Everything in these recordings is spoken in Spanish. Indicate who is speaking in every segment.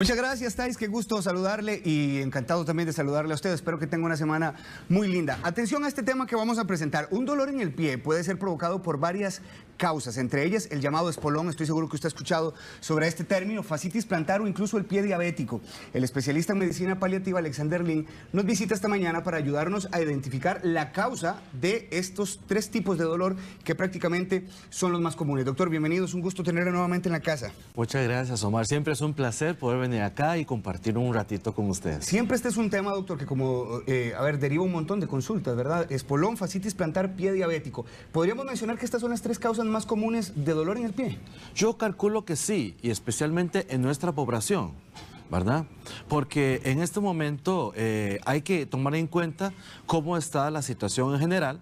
Speaker 1: Muchas gracias, Thais, qué gusto saludarle y encantado también de saludarle a usted. Espero que tenga una semana muy linda. Atención a este tema que vamos a presentar. Un dolor en el pie puede ser provocado por varias causas, entre ellas el llamado espolón. Estoy seguro que usted ha escuchado sobre este término, fascitis plantar o incluso el pie diabético. El especialista en medicina paliativa Alexander Lin nos visita esta mañana para ayudarnos a identificar la causa de estos tres tipos de dolor que prácticamente son los más comunes. Doctor, bienvenido, es un gusto tenerlo nuevamente en la casa.
Speaker 2: Muchas gracias, Omar. Siempre es un placer poder venir acá y compartir un ratito con ustedes.
Speaker 1: Siempre este es un tema, doctor, que como, deriva un montón de consultas, ¿verdad? Espolón, fascitis plantar, pie diabético. ¿Podríamos mencionar que estas son las tres causas más comunes de dolor en el pie?
Speaker 2: Yo calculo que sí, y especialmente en nuestra población, ¿verdad? Porque en este momento hay que tomar en cuenta cómo está la situación en general,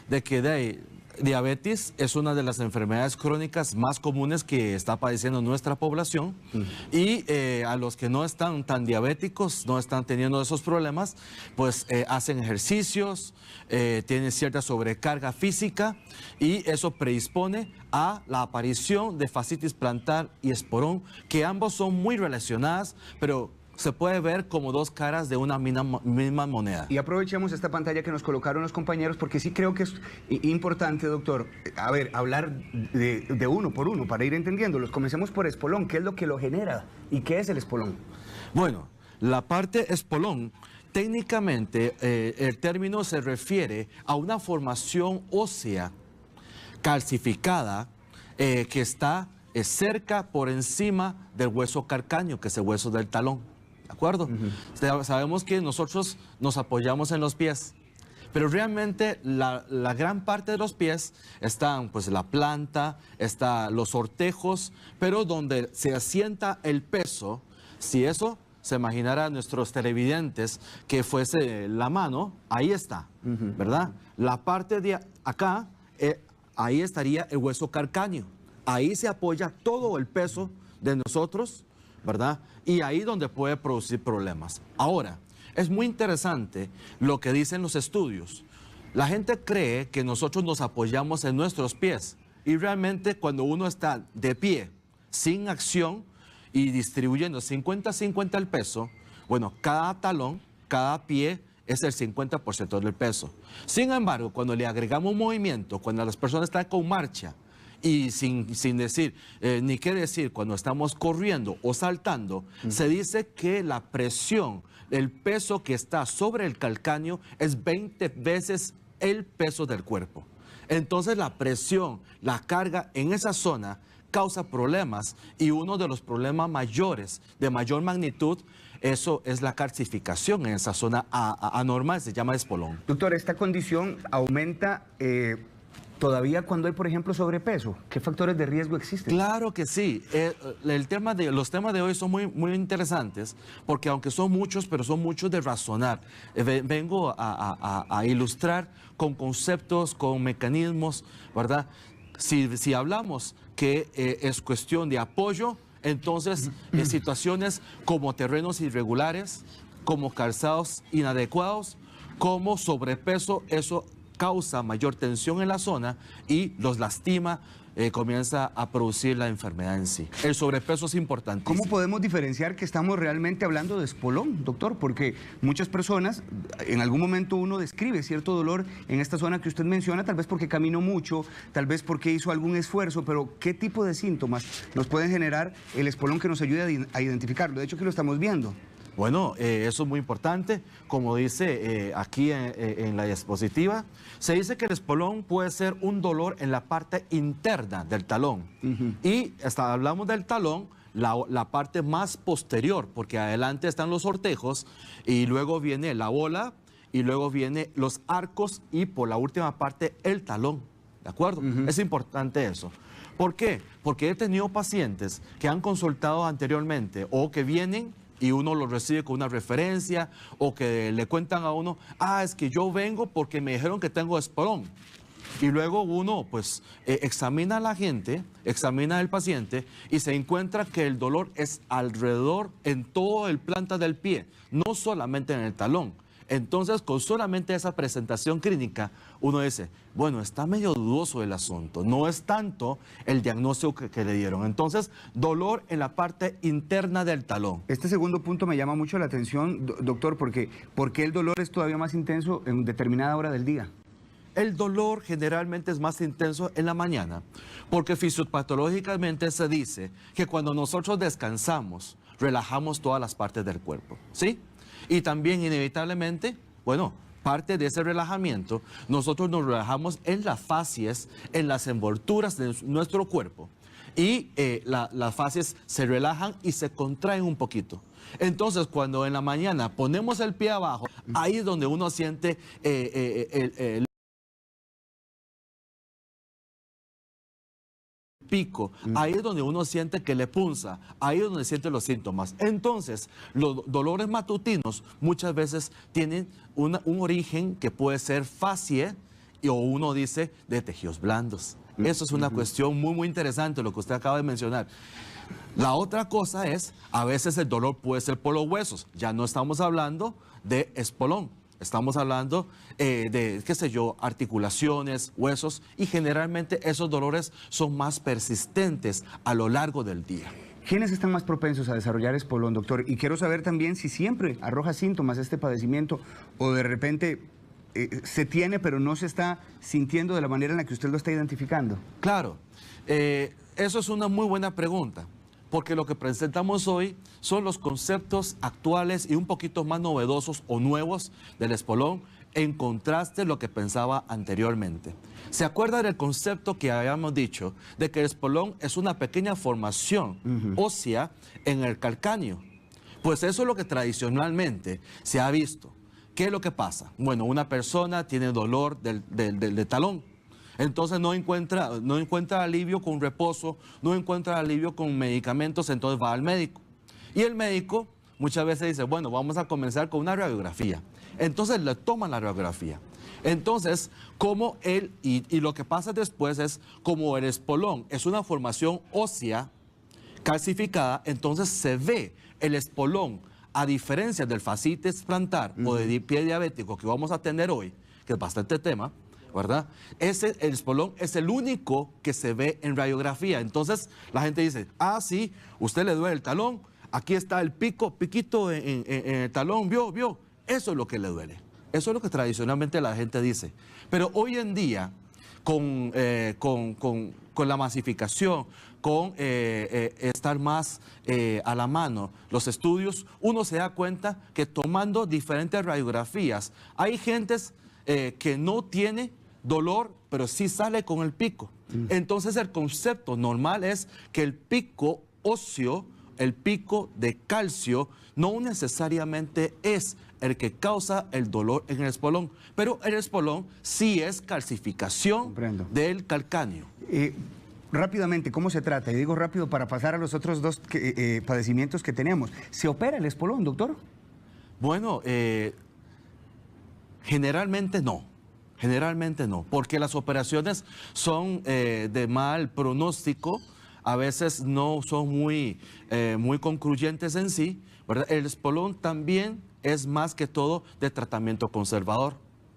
Speaker 2: de que diabetes es una de las enfermedades crónicas más comunes que está padeciendo nuestra población y a los que no están tan diabéticos, no están teniendo esos problemas, pues hacen ejercicios, tienen cierta sobrecarga física y eso predispone a la aparición de fascitis plantar y espolón, que ambos son muy relacionadas, pero se puede ver como dos caras de una misma moneda.
Speaker 1: Y aprovechemos esta pantalla que nos colocaron los compañeros, porque sí creo que es importante, doctor, hablar de uno por uno para ir entendiéndolos. Comencemos por espolón. ¿Qué es lo que lo genera? ¿Y qué es el espolón?
Speaker 2: Bueno, la parte espolón, técnicamente el término se refiere a una formación ósea calcificada que está cerca por encima del hueso calcáneo, que es el hueso del talón. ¿De acuerdo? Sabemos que nosotros nos apoyamos en los pies, pero realmente la gran parte de los pies están, pues, la planta, está los ortejos, pero donde se asienta el peso, si eso se imaginara a nuestros televidentes que fuese la mano, ahí está, ¿verdad? La parte de acá, ahí estaría el hueso calcáneo. Ahí se apoya todo el peso de nosotros, ¿verdad? Y ahí donde puede producir problemas. Ahora, es muy interesante lo que dicen los estudios. La gente cree que nosotros nos apoyamos en nuestros pies y realmente cuando uno está de pie, sin acción y distribuyendo 50-50 el peso, bueno, cada talón, cada pie es el 50% del peso. Sin embargo, cuando le agregamos movimiento, cuando las personas están con marcha, y sin decir, ni qué decir, cuando estamos corriendo o saltando, se dice que la presión, el peso que está sobre el calcáneo es 20 veces el peso del cuerpo. Entonces la presión, la carga en esa zona causa problemas y uno de los problemas mayores, de mayor magnitud, eso es la calcificación en esa zona anormal, se llama espolón.
Speaker 1: Doctor, esta condición aumenta todavía cuando hay, por ejemplo, sobrepeso. ¿Qué factores de riesgo existen?
Speaker 2: Claro que sí. Los temas de hoy son muy interesantes porque aunque son muchos, pero son muchos de razonar. Vengo a ilustrar con conceptos, con mecanismos, ¿verdad? Si hablamos que es cuestión de apoyo, entonces en situaciones como terrenos irregulares, como calzados inadecuados, como sobrepeso, eso causa mayor tensión en la zona y los lastima, comienza a producir la enfermedad en sí. El sobrepeso es importante.
Speaker 1: ¿Cómo podemos diferenciar que estamos realmente hablando de espolón, doctor? Porque muchas personas, en algún momento uno describe cierto dolor en esta zona que usted menciona, tal vez porque caminó mucho, tal vez porque hizo algún esfuerzo, pero ¿qué tipo de síntomas nos pueden generar el espolón que nos ayude a identificarlo? De hecho, que lo estamos viendo.
Speaker 2: Bueno, eso es muy importante. Como dice aquí en la diapositiva, se dice que el espolón puede ser un dolor en la parte interna del talón. Y hasta hablamos del talón, la parte más posterior, porque adelante están los ortejos y luego viene la bola y luego viene los arcos y por la última parte el talón. ¿De acuerdo? Es importante eso. ¿Por qué? Porque he tenido pacientes que han consultado anteriormente o que vienen y uno lo recibe con una referencia o que le cuentan a uno, es que yo vengo porque me dijeron que tengo espolón. Y luego uno pues examina a la gente, examina al paciente y se encuentra que el dolor es alrededor en todo el planta del pie, no solamente en el talón. Entonces, con solamente esa presentación clínica, uno dice, bueno, está medio dudoso el asunto, no es tanto el diagnóstico que le dieron. Entonces, dolor en la parte interna del talón.
Speaker 1: Este segundo punto me llama mucho la atención, doctor, porque ¿por qué el dolor es todavía más intenso en determinada hora del día?
Speaker 2: El dolor generalmente es más intenso en la mañana, porque fisiopatológicamente se dice que cuando nosotros descansamos, relajamos todas las partes del cuerpo, ¿sí? Y también inevitablemente, bueno, parte de ese relajamiento, nosotros nos relajamos en las fascias, en las envolturas de nuestro cuerpo. Y las fascias se relajan y se contraen un poquito. Entonces, cuando en la mañana ponemos el pie abajo, ahí es donde uno siente el pico, ahí es donde uno siente que le punza, ahí es donde siente los síntomas. Entonces, los dolores matutinos muchas veces tienen un origen que puede ser fascie o uno dice de tejidos blandos. Eso es una cuestión muy interesante, lo que usted acaba de mencionar. La otra cosa es, a veces el dolor puede ser por los huesos. Ya no estamos hablando de espolón. Estamos hablando de, qué sé yo, articulaciones, huesos, y generalmente esos dolores son más persistentes a lo largo del día.
Speaker 1: ¿Quiénes están más propensos a desarrollar espolón, doctor? Y quiero saber también si siempre arroja síntomas este padecimiento o de repente se tiene pero no se está sintiendo de la manera en la que usted lo está identificando.
Speaker 2: Claro, eso es una muy buena pregunta. Porque lo que presentamos hoy son los conceptos actuales y un poquito más novedosos o nuevos del espolón en contraste a lo que pensaba anteriormente. ¿Se acuerda del concepto que habíamos dicho de que el espolón es una pequeña formación ósea en el calcáneo? Pues eso es lo que tradicionalmente se ha visto. ¿Qué es lo que pasa? Bueno, una persona tiene dolor del talón. Entonces no encuentra alivio con reposo, no encuentra alivio con medicamentos, entonces va al médico. Y el médico muchas veces dice, bueno, vamos a comenzar con una radiografía. Entonces le toman la radiografía. Entonces, y lo que pasa después es, como el espolón es una formación ósea calcificada, entonces se ve el espolón, a diferencia del fascitis plantar o del pie diabético que vamos a tener hoy, que es bastante tema, ¿verdad? El espolón es el único que se ve en radiografía. Entonces la gente dice, ah, sí, usted le duele el talón, aquí está el piquito en el talón, ¿vio? Eso es lo que le duele. Eso es lo que tradicionalmente la gente dice. Pero hoy en día, con la masificación, con estar más a la mano los estudios, uno se da cuenta que tomando diferentes radiografías, hay gentes que no tiene dolor, pero sí sale con el pico. Entonces el concepto normal es que el pico óseo, el pico de calcio, no necesariamente es el que causa el dolor en el espolón, pero el espolón sí es calcificación del calcáneo.
Speaker 1: Rápidamente, ¿cómo se trata? Y digo rápido para pasar a los otros dos padecimientos que tenemos. ¿Se opera el espolón, doctor?
Speaker 2: Bueno, generalmente no, porque las operaciones son de mal pronóstico, a veces no son muy concluyentes en sí, ¿verdad? El espolón también es más que todo de tratamiento conservador,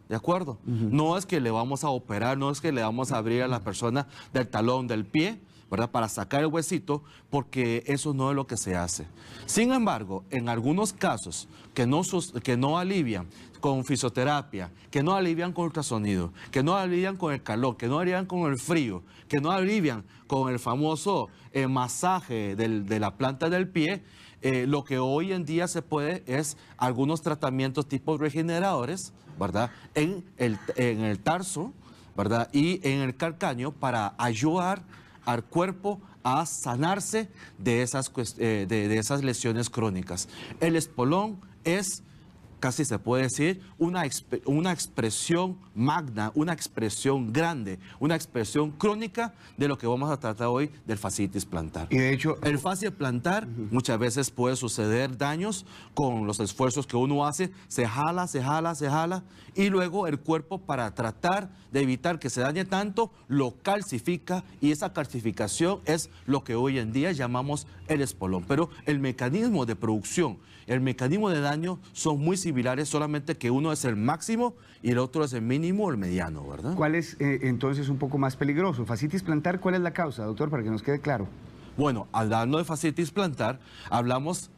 Speaker 2: ¿de acuerdo? No es que le vamos a operar, no es que le vamos a abrir a la persona del talón del pie, ¿verdad? Para sacar el huesito, porque eso no es lo que se hace. Sin embargo, en algunos casos que no alivian con fisioterapia, que no alivian con ultrasonido, que no alivian con el calor, que no alivian con el frío, que no alivian con el famoso masaje de la planta del pie, lo que hoy en día se puede es algunos tratamientos tipo regeneradores, ¿verdad? En el tarso, ¿verdad? Y en el calcáneo para ayudar al cuerpo a sanarse de esas lesiones crónicas. El espolón es, casi se puede decir, una expresión magna, una expresión grande, una expresión crónica de lo que vamos a tratar hoy del fascitis plantar.
Speaker 1: Y de hecho,
Speaker 2: el fascia plantar muchas veces puede suceder daños con los esfuerzos que uno hace, se jala, y luego el cuerpo, para tratar de evitar que se dañe tanto, lo calcifica, y esa calcificación es lo que hoy en día llamamos el espolón. Pero el mecanismo de producción, el mecanismo de daño son muy similares similares, solamente que uno es el máximo y el otro es el mínimo o el mediano, ¿verdad?
Speaker 1: ¿Cuál es entonces un poco más peligroso? Fascitis plantar, ¿cuál es la causa, doctor, para que nos quede claro?
Speaker 2: Bueno, hablando de fascitis plantar,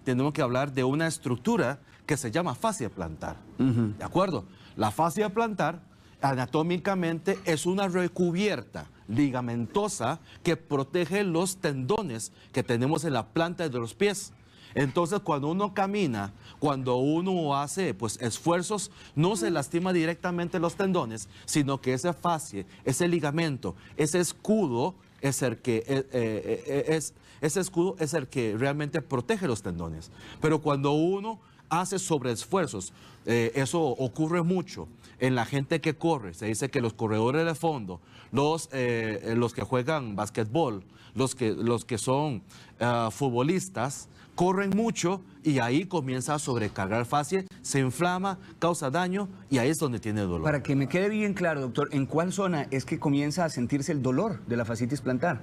Speaker 2: tenemos que hablar de una estructura que se llama fascia plantar, ¿de acuerdo? La fascia plantar, anatómicamente, es una recubierta ligamentosa que protege los tendones que tenemos en la planta de los pies. Entonces, cuando uno camina, cuando uno hace esfuerzos, no se lastima directamente los tendones, sino que ese fascia, ese ligamento, ese escudo es el que ese escudo es el que realmente protege los tendones. Pero cuando uno hace sobreesfuerzos, eso ocurre mucho en la gente que corre. Se dice que los corredores de fondo, los que juegan basquetbol, los que son futbolistas, corren mucho y ahí comienza a sobrecargar fascia, se inflama, causa daño y ahí es donde tiene dolor.
Speaker 1: Para que me quede bien claro, doctor, ¿en cuál zona es que comienza a sentirse el dolor de la fascitis plantar?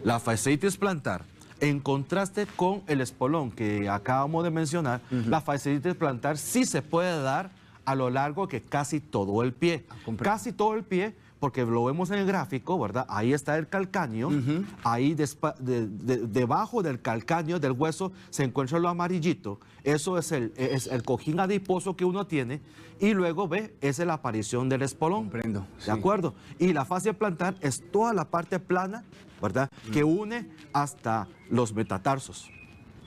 Speaker 2: La fascitis plantar, en contraste con el espolón que acabamos de mencionar, la fascitis plantar sí se puede dar a lo largo de casi todo el pie. Casi todo el pie, porque lo vemos en el gráfico, ¿verdad? Ahí está el calcáneo, ahí debajo del calcáneo del hueso se encuentra lo amarillito, eso es el cojín adiposo que uno tiene, y luego esa es la aparición del espolón.
Speaker 1: Comprendo.
Speaker 2: ¿De acuerdo? Y la fascia plantar es toda la parte plana, ¿verdad? Que une hasta los metatarsos.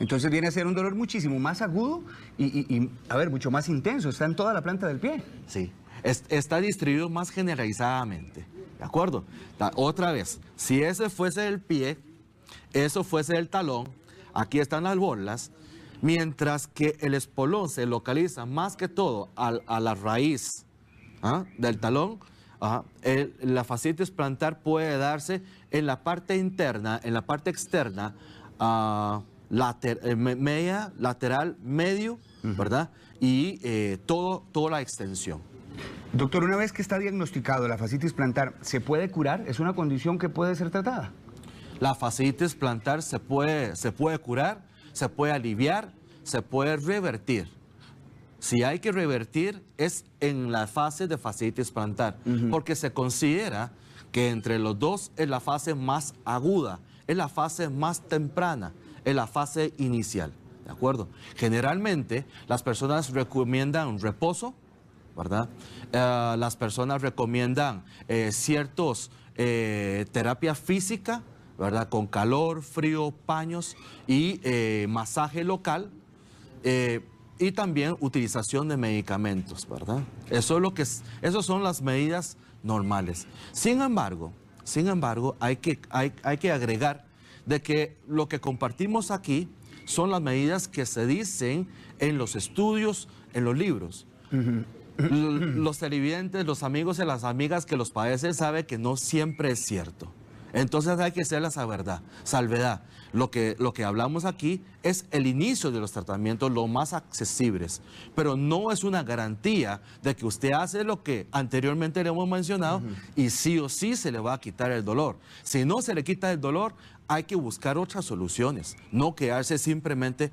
Speaker 1: Entonces viene a ser un dolor muchísimo más agudo y a ver, mucho más intenso, está en toda la planta del pie.
Speaker 2: Sí. Está distribuido más generalizadamente, ¿de acuerdo? Otra vez, si ese fuese el pie, eso fuese el talón, aquí están las bolas, mientras que el espolón se localiza más que todo a la raíz del talón, la fascitis plantar puede darse en la parte interna, en la parte externa, media, lateral, medio, ¿verdad? Y toda la extensión.
Speaker 1: Doctor, una vez que está diagnosticado la fascitis plantar, ¿se puede curar? ¿Es una condición que puede ser tratada?
Speaker 2: La fascitis plantar se puede curar, se puede aliviar, se puede revertir. Si hay que revertir es en la fase de fascitis plantar, porque se considera que entre los dos es la fase más aguda, es la fase más temprana, es la fase inicial, ¿de acuerdo? Generalmente las personas recomiendan reposo, ¿verdad? Las personas recomiendan terapia física, ¿verdad? Con calor, frío, paños y masaje local y también utilización de medicamentos, ¿verdad? Esas son las medidas normales. Sin embargo, hay que agregar de que lo que compartimos aquí son las medidas que se dicen en los estudios, en los libros. Los televidentes, los amigos y las amigas que los padecen saben que no siempre es cierto. Entonces hay que hacer la salvedad. Lo que hablamos aquí es el inicio de los tratamientos lo más accesibles, pero no es una garantía de que usted hace lo que anteriormente le hemos mencionado y sí o sí se le va a quitar el dolor. Si no se le quita el dolor, hay que buscar otras soluciones, no quedarse simplemente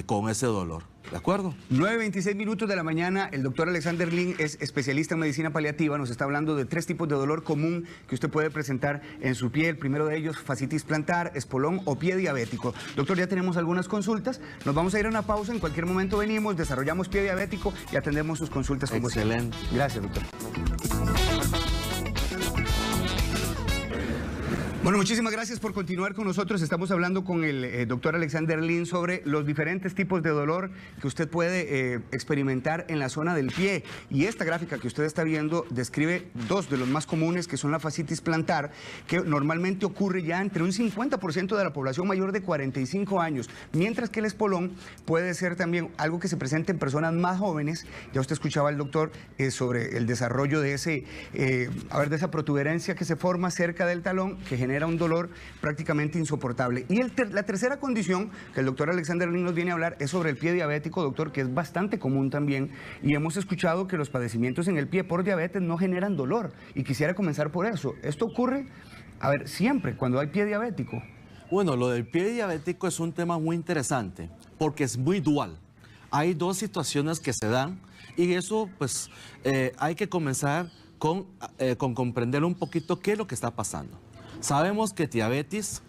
Speaker 2: con ese dolor. ¿De acuerdo?
Speaker 1: 9:26 minutos de la mañana, el doctor Alexander Lin es especialista en medicina paliativa, nos está hablando de 3 tipos de dolor común que usted puede presentar en su pie. El primero de ellos, fascitis plantar, espolón o pie diabético. Doctor, ya tenemos algunas consultas, nos vamos a ir a una pausa, en cualquier momento venimos, desarrollamos pie diabético y atendemos sus consultas como
Speaker 2: excelente.
Speaker 1: Siempre. Gracias, doctor. Bueno, muchísimas gracias por continuar con nosotros. Estamos hablando con el doctor Alexander Lin sobre los diferentes tipos de dolor que usted puede experimentar en la zona del pie. Y esta gráfica que usted está viendo describe 2 de los más comunes, que son la fascitis plantar, que normalmente ocurre ya entre un 50% de la población mayor de 45 años, mientras que el espolón puede ser también algo que se presenta en personas más jóvenes. Ya usted escuchaba al doctor sobre el desarrollo de de esa protuberancia que se forma cerca del talón, que genera un dolor prácticamente insoportable. Y la tercera condición que el doctor Alexander Lin nos viene a hablar es sobre el pie diabético, doctor, que es bastante común también, y hemos escuchado que los padecimientos en el pie por diabetes no generan dolor, y quisiera comenzar por eso. ¿Esto ocurre, siempre cuando hay pie diabético?
Speaker 2: Bueno, lo del pie diabético es un tema muy interesante, porque es muy dual. hay dos situaciones que se dan y eso pues hay que comenzar con comprender un poquito qué es lo que está pasando. Sabemos que diabetes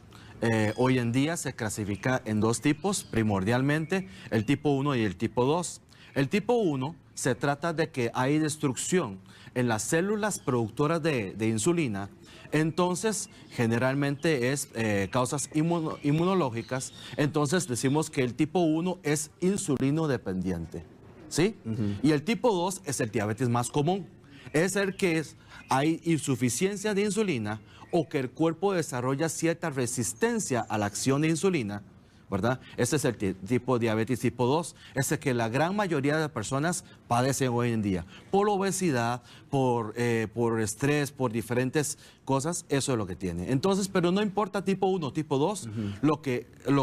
Speaker 2: hoy en día se clasifica en dos tipos, primordialmente el tipo 1 y el tipo 2. El tipo 1 se trata de que hay destrucción en las células productoras de insulina, entonces generalmente es causas inmunológicas, entonces decimos que el tipo 1 es insulino dependiente, ¿sí? Y el tipo 2 es el diabetes más común, es el que hay insuficiencia de insulina o que el cuerpo desarrolla cierta resistencia a la acción de insulina, ¿verdad? Ese es el tipo de diabetes tipo 2, ese que la gran mayoría de personas padecen hoy en día, por obesidad, por estrés, por diferentes cosas, eso es lo que tiene. Entonces, pero no importa tipo 1, tipo 2, lo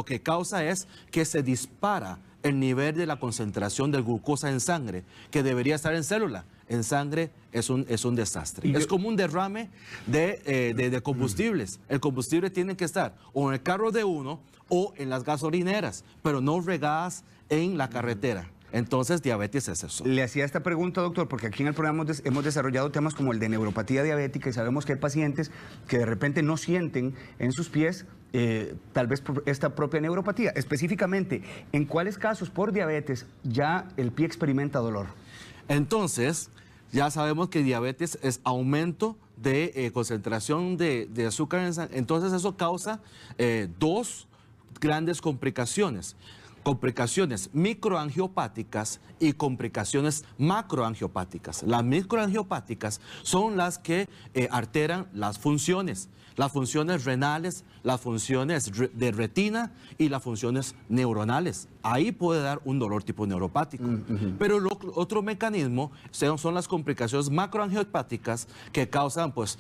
Speaker 2: que causa es que se dispara el nivel de la concentración de glucosa en sangre, que debería estar en célula. En sangre es un desastre. Es como un derrame de combustibles. El combustible tiene que estar o en el carro de uno o en las gasolineras, pero no regadas en la carretera. Entonces, diabetes es eso.
Speaker 1: Le hacía esta pregunta, doctor, porque aquí en el programa hemos desarrollado temas como el de neuropatía diabética y sabemos que hay pacientes que de repente no sienten en sus pies tal vez por esta propia neuropatía. Específicamente, ¿en cuáles casos por diabetes ya el pie experimenta dolor?
Speaker 2: Entonces, ya sabemos que diabetes es aumento de concentración de azúcar en sangre. Entonces, eso causa dos grandes complicaciones. Complicaciones microangiopáticas y complicaciones macroangiopáticas. Las microangiopáticas son las que alteran las funciones renales, las funciones de retina y las funciones neuronales. Ahí puede dar un dolor tipo neuropático. Pero otro mecanismo son las complicaciones macroangiopáticas que causan, pues,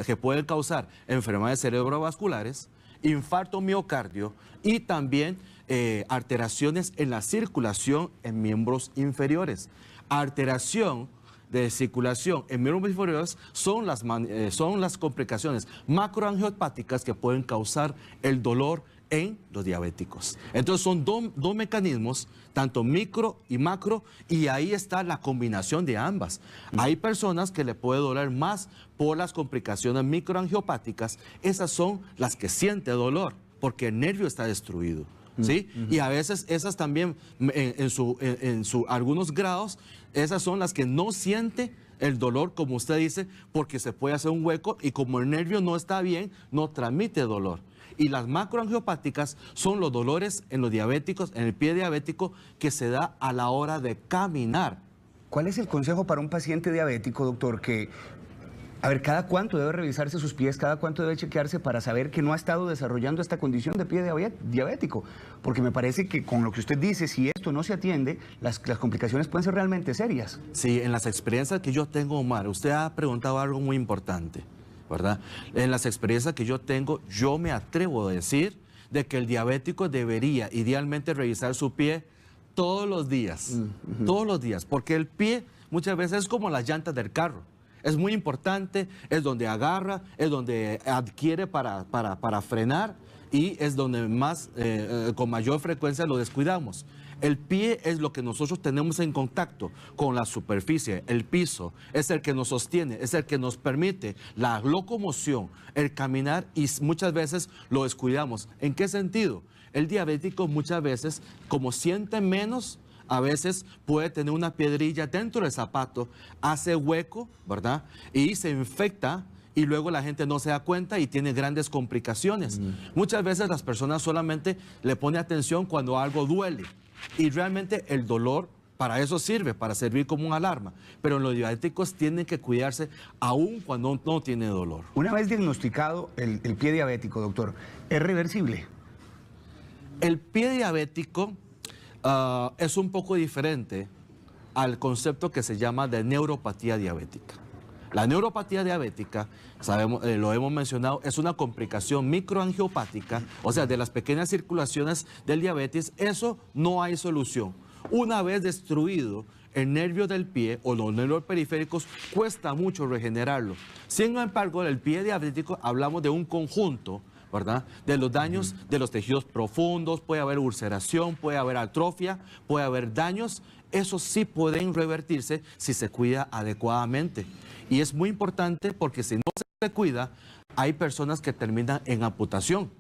Speaker 2: que pueden causar enfermedades cerebrovasculares, infarto miocardio y también alteraciones en la circulación en miembros inferiores. Alteración de circulación en miembros inferiores son las complicaciones macroangiopáticas que pueden causar el dolor en los diabéticos. Entonces son dos mecanismos, tanto micro y macro, y ahí está la combinación de ambas. Hay personas que le puede doler más por las complicaciones microangiopáticas, esas son las que sienten dolor, porque el nervio está destruido. ¿Sí? Y a veces esas también, en algunos grados, esas son las que no siente el dolor, como usted dice, porque se puede hacer un hueco y como el nervio no está bien, no transmite dolor. Y las macroangiopáticas son los dolores en los diabéticos, en el pie diabético, que se da a la hora de caminar.
Speaker 1: ¿Cuál es el consejo para un paciente diabético, doctor, que... A ver, ¿cada cuánto debe revisarse sus pies? ¿Cada cuánto debe chequearse para saber que no ha estado desarrollando esta condición de pie diabético? Porque me parece que con lo que usted dice, si esto no se atiende, las complicaciones pueden ser realmente serias.
Speaker 2: Sí, en las experiencias que yo tengo, Omar, usted ha preguntado algo muy importante, ¿verdad? En las experiencias que yo tengo, yo me atrevo a decir de que el diabético debería idealmente revisar su pie todos los días, porque el pie muchas veces es como las llantas del carro. Es muy importante, es donde agarra, es donde adquiere para frenar y es donde más, con mayor frecuencia lo descuidamos. El pie es lo que nosotros tenemos en contacto con la superficie, el piso, es el que nos sostiene, es el que nos permite la locomoción, el caminar y muchas veces lo descuidamos. ¿En qué sentido? El diabético muchas veces, como siente menos, a veces puede tener una piedrilla dentro del zapato, hace hueco, ¿verdad? Y se infecta y luego la gente no se da cuenta y tiene grandes complicaciones. Muchas veces las personas solamente le ponen atención cuando algo duele y realmente el dolor para eso sirve, para servir como una alarma. Pero los diabéticos tienen que cuidarse aún cuando no tiene dolor.
Speaker 1: Una vez diagnosticado el pie diabético, doctor, ¿es reversible?
Speaker 2: El pie diabético... es un poco diferente al concepto que se llama de neuropatía diabética. La neuropatía diabética, sabemos, lo hemos mencionado, es una complicación microangiopática, o sea, de las pequeñas circulaciones del diabetes. Eso no hay solución. Una vez destruido el nervio del pie o los nervios periféricos, cuesta mucho regenerarlo. Sin embargo, el pie diabético hablamos de un conjunto, ¿verdad? De los daños de los tejidos profundos, puede haber ulceración, puede haber atrofia, puede haber daños. Esos sí pueden revertirse si se cuida adecuadamente. Y es muy importante porque si no se cuida, hay personas que terminan en amputación.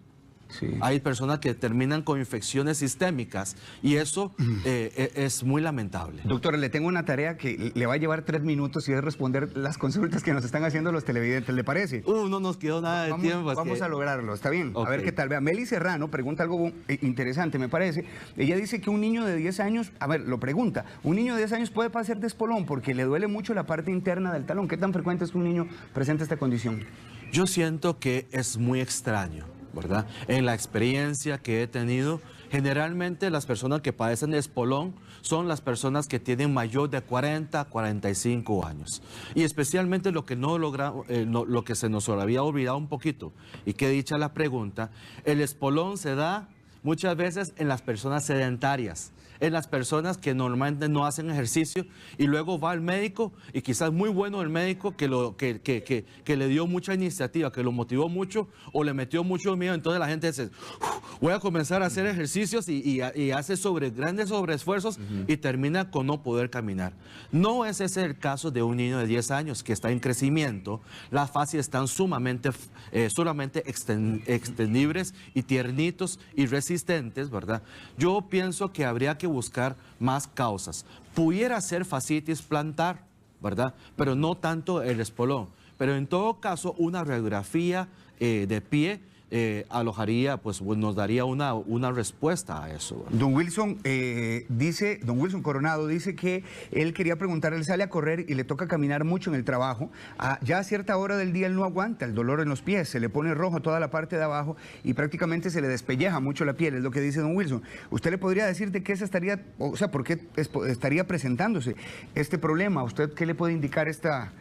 Speaker 2: Sí. Hay personas que terminan con infecciones sistémicas y eso es muy lamentable.
Speaker 1: Doctor, le tengo una tarea que le va a llevar 3 minutos y es responder las consultas que nos están haciendo los televidentes, ¿le parece?
Speaker 2: No nos quedó nada de tiempo.
Speaker 1: Vamos a lograrlo, está bien. Okay. A ver qué tal. Vea, Meli Serrano pregunta algo interesante, me parece. Ella dice que un niño de 10 años, a ver, lo pregunta, un niño de 10 años puede padecer de espolón porque le duele mucho la parte interna del talón. ¿Qué tan frecuente es que un niño presente esta condición?
Speaker 2: Yo siento que es muy extraño, ¿verdad? En la experiencia que he tenido, generalmente las personas que padecen de espolón son las personas que tienen mayor de 40 a 45 años. Y especialmente lo que no lo que se nos había olvidado un poquito, y que dicha la pregunta, el espolón se da muchas veces en las personas sedentarias, en las personas que normalmente no hacen ejercicio y luego va al médico y quizás muy bueno el médico que le dio mucha iniciativa, que lo motivó mucho o le metió mucho miedo. Entonces la gente dice, voy a comenzar a hacer ejercicios y hace grandes sobreesfuerzos y termina con no poder caminar. No es ese el caso de un niño de 10 años que está en crecimiento, las fascias están solamente extendibles y tiernitos y resistentes, ¿verdad? Yo pienso que habría que buscar más causas. Pudiera ser fascitis plantar, ¿verdad? Pero no tanto el espolón. Pero en todo caso, una radiografía de pie alojaría, pues nos daría una respuesta a eso, ¿verdad?
Speaker 1: Don Wilson Coronado dice que él quería preguntar, él sale a correr y le toca caminar mucho en el trabajo, ya a cierta hora del día él no aguanta el dolor en los pies, se le pone rojo toda la parte de abajo y prácticamente se le despelleja mucho la piel, es lo que dice don Wilson. ¿Usted le podría decir de qué se estaría, o sea, por qué estaría presentándose este problema? ¿Usted qué le puede indicar esta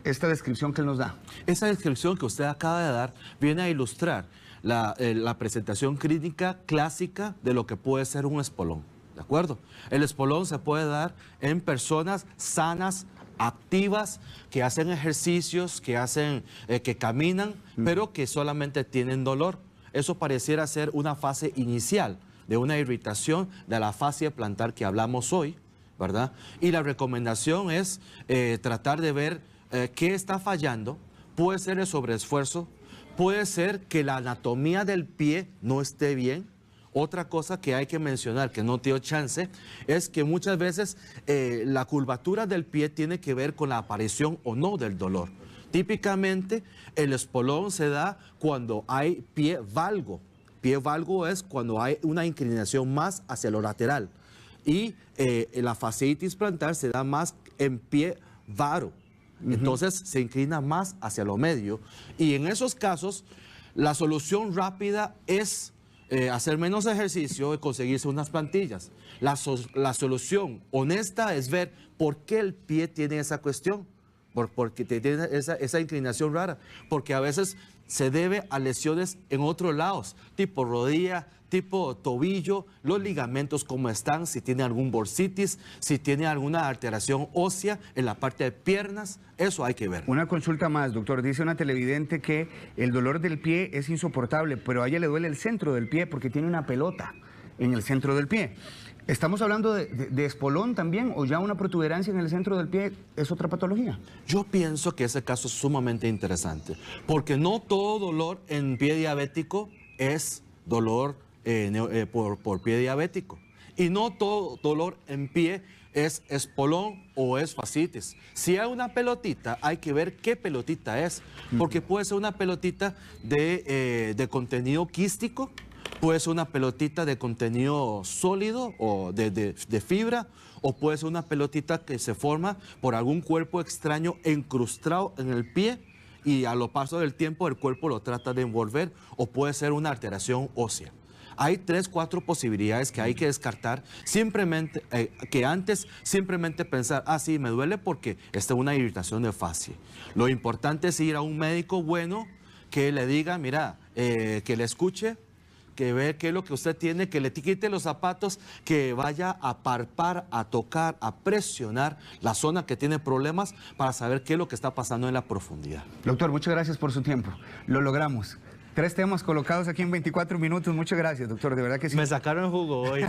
Speaker 1: descripción que él nos da?
Speaker 2: Esa descripción que usted acaba de dar viene a ilustrar la presentación clínica clásica de lo que puede ser un espolón, ¿de acuerdo? El espolón se puede dar en personas sanas, activas, que hacen ejercicios, que caminan, pero que solamente tienen dolor. Eso pareciera ser una fase inicial de una irritación de la fascia plantar que hablamos hoy, ¿verdad? Y la recomendación es tratar de ver qué está fallando. Puede ser el sobreesfuerzo, puede ser que la anatomía del pie no esté bien. Otra cosa que hay que mencionar, que no te dio chance, es que muchas veces la curvatura del pie tiene que ver con la aparición o no del dolor. Típicamente el espolón se da cuando hay pie valgo. Pie valgo es cuando hay una inclinación más hacia lo lateral. Y la fasciitis plantar se da más en pie varo. Entonces se inclina más hacia lo medio y en esos casos la solución rápida es hacer menos ejercicio y conseguirse unas plantillas. La solución honesta es ver por qué el pie tiene esa cuestión, porque tiene esa inclinación rara, porque a veces se debe a lesiones en otros lados, tipo rodilla, tipo tobillo, los ligamentos cómo están, si tiene algún bursitis, si tiene alguna alteración ósea en la parte de piernas, eso hay que ver.
Speaker 1: Una consulta más, doctor. Dice una televidente que el dolor del pie es insoportable, pero a ella le duele el centro del pie porque tiene una pelota en el centro del pie. ¿Estamos hablando de espolón también o ya una protuberancia en el centro del pie es otra patología?
Speaker 2: Yo pienso que ese caso es sumamente interesante, porque no todo dolor en pie diabético es dolor por pie diabético. Y no todo dolor en pie es espolón o es fascitis. Si hay una pelotita, hay que ver qué pelotita es, porque puede ser una pelotita de contenido quístico, puede ser una pelotita de contenido sólido o de fibra, o puede ser una pelotita que se forma por algún cuerpo extraño incrustado en el pie y a lo paso del tiempo el cuerpo lo trata de envolver, o puede ser una alteración ósea. Hay 3, 4 posibilidades que hay que descartar, simplemente, que antes simplemente pensar, sí, me duele porque esta es una irritación de fascia. Lo importante es ir a un médico bueno que le diga, mira, que le escuche, que vea qué es lo que usted tiene, que le quite los zapatos, que vaya a palpar, a tocar, a presionar la zona que tiene problemas para saber qué es lo que está pasando en la profundidad.
Speaker 1: Doctor, muchas gracias por su tiempo. Lo logramos. 3 temas colocados aquí en 24 minutos. Muchas gracias, doctor. De verdad que sí.
Speaker 2: Me sacaron el jugo hoy.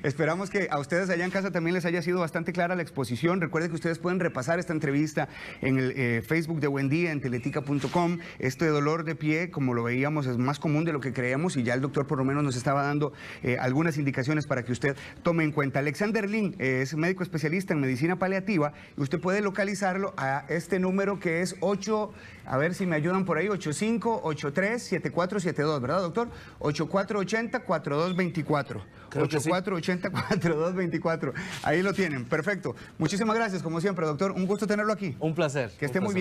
Speaker 1: Esperamos que a ustedes allá en casa también les haya sido bastante clara la exposición. Recuerden que ustedes pueden repasar esta entrevista en el Facebook de Buen Día, en teletica.com. Este dolor de pie, como lo veíamos, es más común de lo que creemos y ya el doctor por lo menos nos estaba dando algunas indicaciones para que usted tome en cuenta. Alexander Lin es médico especialista en medicina paliativa y usted puede localizarlo a este número que es 8, a ver si me ayudan por ahí, 8583-7472, ¿verdad, doctor? 8480-4224. 8480-4224. Ahí lo tienen, perfecto. Muchísimas gracias, como siempre, doctor. Un gusto tenerlo aquí.
Speaker 2: Un placer.
Speaker 1: Que esté muy bien.